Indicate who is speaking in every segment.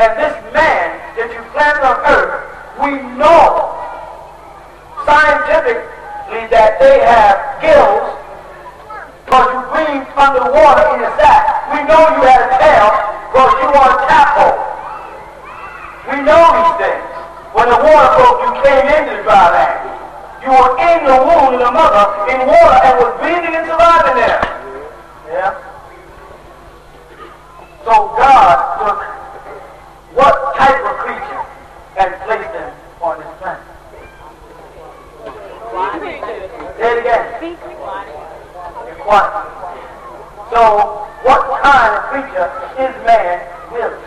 Speaker 1: And this man that you planted on earth, we know scientifically that they have gills because you breathe underwater in your sack. We know you had a tail because you were a tadpole. We know these things. When the water broke, you came into the dry land. You were in the womb of the mother in water and was breathing and surviving there. Yeah? So God took what type of creature and placed them on this planet? Say it again. Aquatic. So what kind of creature is man really?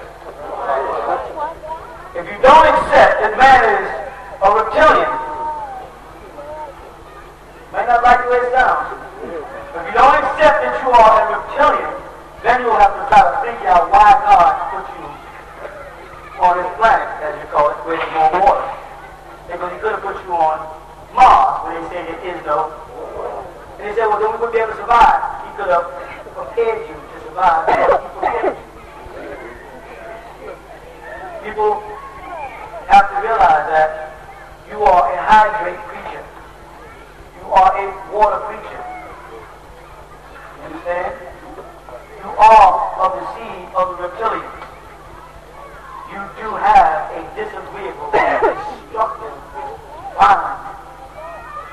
Speaker 1: If you don't accept that man is a reptilian, may not like the way it sounds. If you don't accept that you are a reptilian, then you'll have to try to figure out why God put you on this planet, as you call it, where there's more water. Because he could have put you on Mars, where they say there is no water. And they said, well, then we wouldn't be able to survive. He could have prepared you to survive. He prepared you. People have to realize that you are a hydrate creature. You are a water creature. You understand? You are of the seed of the reptilian. You do have a disagreeable, destructive, violent,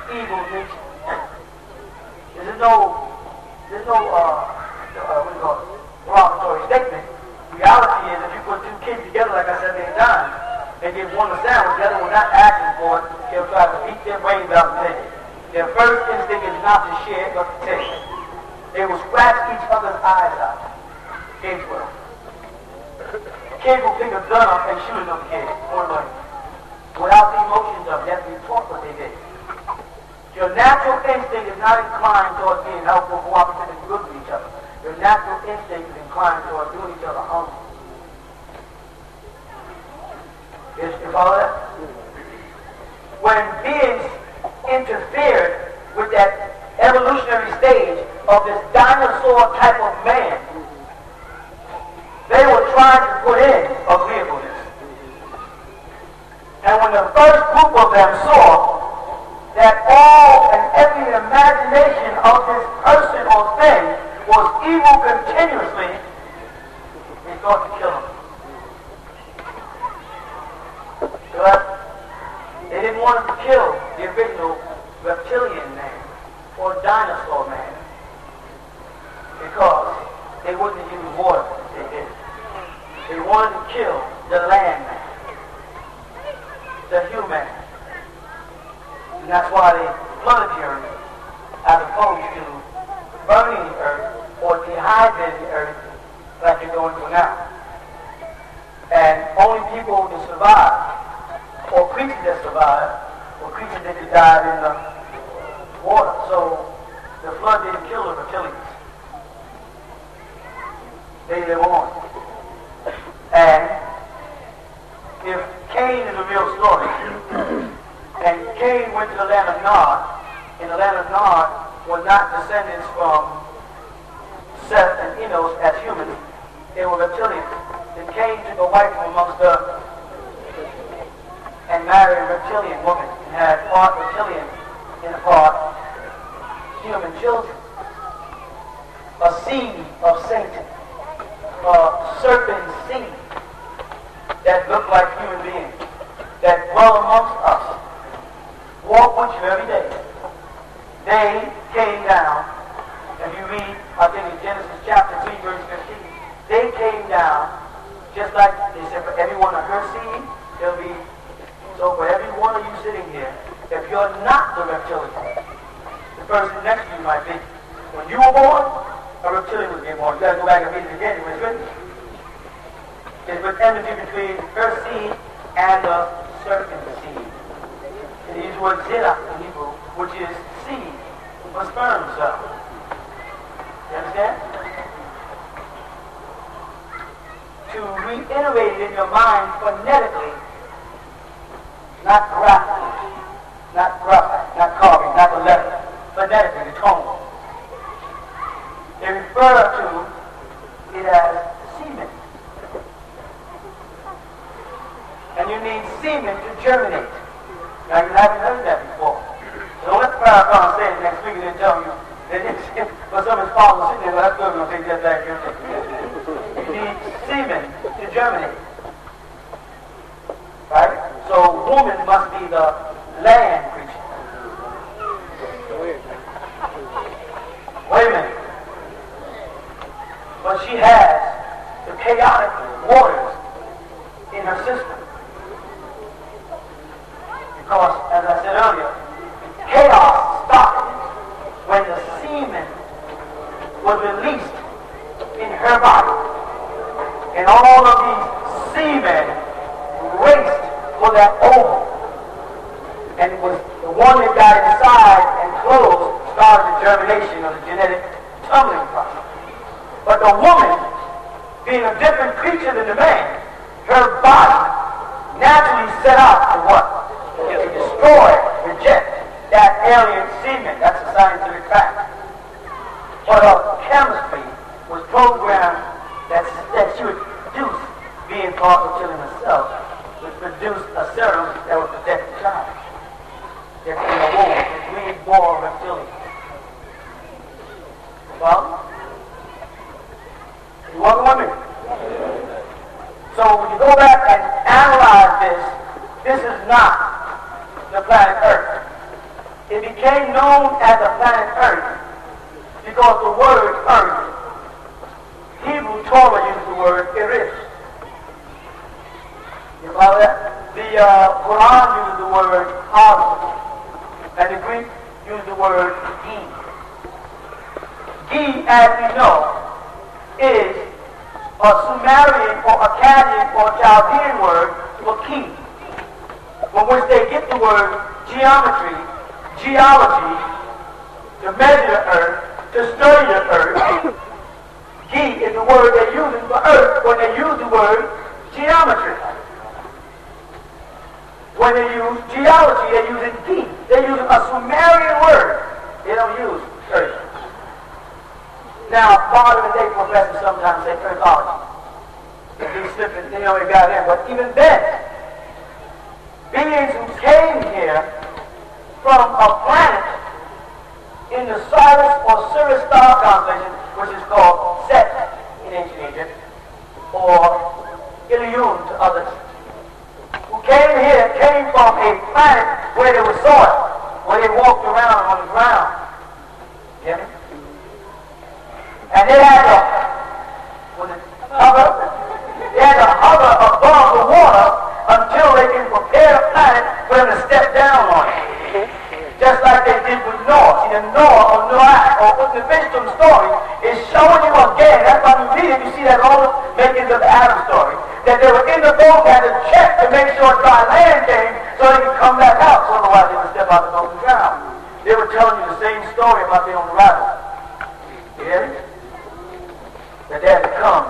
Speaker 1: evil nature. There's no derogatory statement. Reality is, if you put two kids together, like I said many times, they get one a sandwich, the other one not asking for it, they'll try to beat their brains out and take it. Their first instinct is not to share, but to take it. They will scratch each other's eyes out. Kids will. Kids will pick a gun up and shoot another kid, without the emotions of it. They have to be taught what they did. Your natural instinct is not inclined towards being helpful, cooperative, and good to each other. Your natural instinct is inclined towards doing each other harm. You follow that? When beings interfered with that evolutionary stage of this dinosaur type of man, they were trying to put in agreeableness. And when the first group of them saw that all and every imagination of this person or thing was evil continuously, they thought to kill him. They didn't want to kill the original reptilian man or dinosaur man because they wouldn't use water. They did. They wanted to kill the land man, the human. And that's why they flooded the earth as opposed to burning the earth or dehydrating the earth like you're going through now. And only people that survive, or creatures that survive, or creatures that could die in the water. So the flood didn't kill the reptilians. They live on. And if Cain is a real story, and Cain went to the land of Nod, and the land of Nod were not descendants from Seth and Enos as humans, they were reptilians. Then Cain took a wife from amongst the and married a reptilian woman and had part reptilian and part human children. A seed of Satan, a serpent seed that looked like human beings, that dwell amongst us, walk with you every day. They came down, if you read, I think in Genesis chapter 3, verse 15, they came down just like they said, for every one of her seed, there'll be. So for every one of you sitting here, if you're not the reptilian, the person next to you might be. When you were born, a reptilian was born. You got to go back and read it again. It was written. It's with enmity between her seed and the serpent seed. And they use the word zera in Hebrew, which is seed, a sperm cell. You understand? To reiterate it in your mind phonetically, not graphically, not graphic, not carving, not the letter, phonetically, the tone. They refer to it as semen. and you need semen to germinate. Now, you haven't heard that before. So let's Farrakhan say it next week and then tell you that for some of his followers sitting there, well, that's good, we're going to take that back. You need semen to germinate. Right? So woman must be the land creature. Wait a minute. But she has the chaotic waters in her system. Because, as I said earlier, chaos started when the semen was released in her body. And all of these semen raced for that ovum. And it was the one that got inside and closed started the germination of the genetic tumbling process. But the woman, being a different creature than the man, her body naturally set out to what? To destroy, reject that alien semen. That's a scientific fact. But her chemistry was programmed that she would produce, being part reptilian herself, would produce a serum that would protect the child. That's in the womb. It means more reptilian. Well, you want women? So when you go back and analyze this is not the planet Earth. It became known as the planet Earth because the word Earth, Hebrew Torah uses the word Eretz. You follow that? The Quran uses the word Ar, and the Greek uses the word Gi. Gi, as we know, is a Sumerian or Akkadian or Chaldean word for key, from which they get the word geometry, geology, to measure the earth, to study the earth. Gi is the word they're using for earth when they use the word geometry. When they use geology, they're using Gi. They're using a Sumerian word. They don't use earth. Now, modern day professors sometimes say earthology. They slip it, they only got in. But even then, beings who came here from a planet in the Cyrus or Sirius star constellation, which is called Set in ancient Egypt, or Ilion to others, who came here, came from a planet where there was soil, where they walked around on the ground. You get me? And they had to hover above the water until they can prepare the planet for them to step down on it. Just like they did with Noah. See, the Noah or Noah, or the Bishop story, is showing you again, that's why you read it, you see that all the makings of the Adam story, that they were in the boat, had to check to make sure dry land came so they could come back out, so otherwise they would step out the boat and drown. They were telling you the same story about their own arrival. You hear me? That they had to come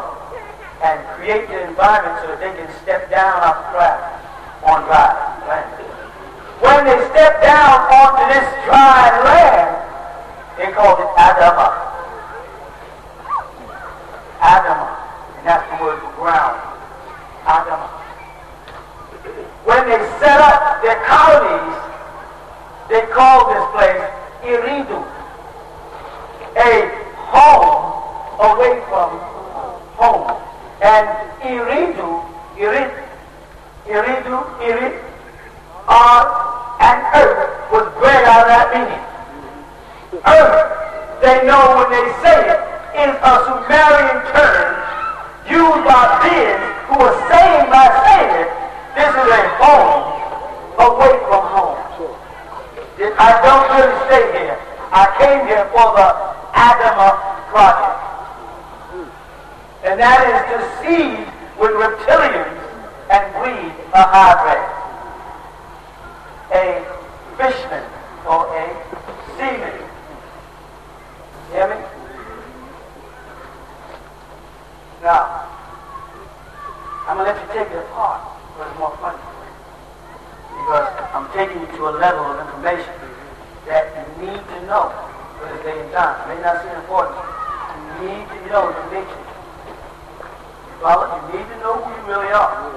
Speaker 1: and create the environment so that they can step down off the craft on dry land. When they stepped down onto this dry land, they called it Adama. Adama. And that's the word for ground. Adama. When they set up their colonies, they called this place Iridu. A home away from home. And Iridu, and earth was bred out of that meaning. Earth, they know when they say it, is a Sumerian term used by beings who are saying by saying it, this is a home away from home. I don't really stay here. I came here for the Adama project. And that is to seed with reptilians and breed a hybrid. A fishman or a seaman. You hear me? Now, I'm going to let you take it apart, but it's more fun. Because I'm taking you to a level of information that you need to know for this day and time. It may not seem important. You need to know the nature. You follow? You need to know who you really are.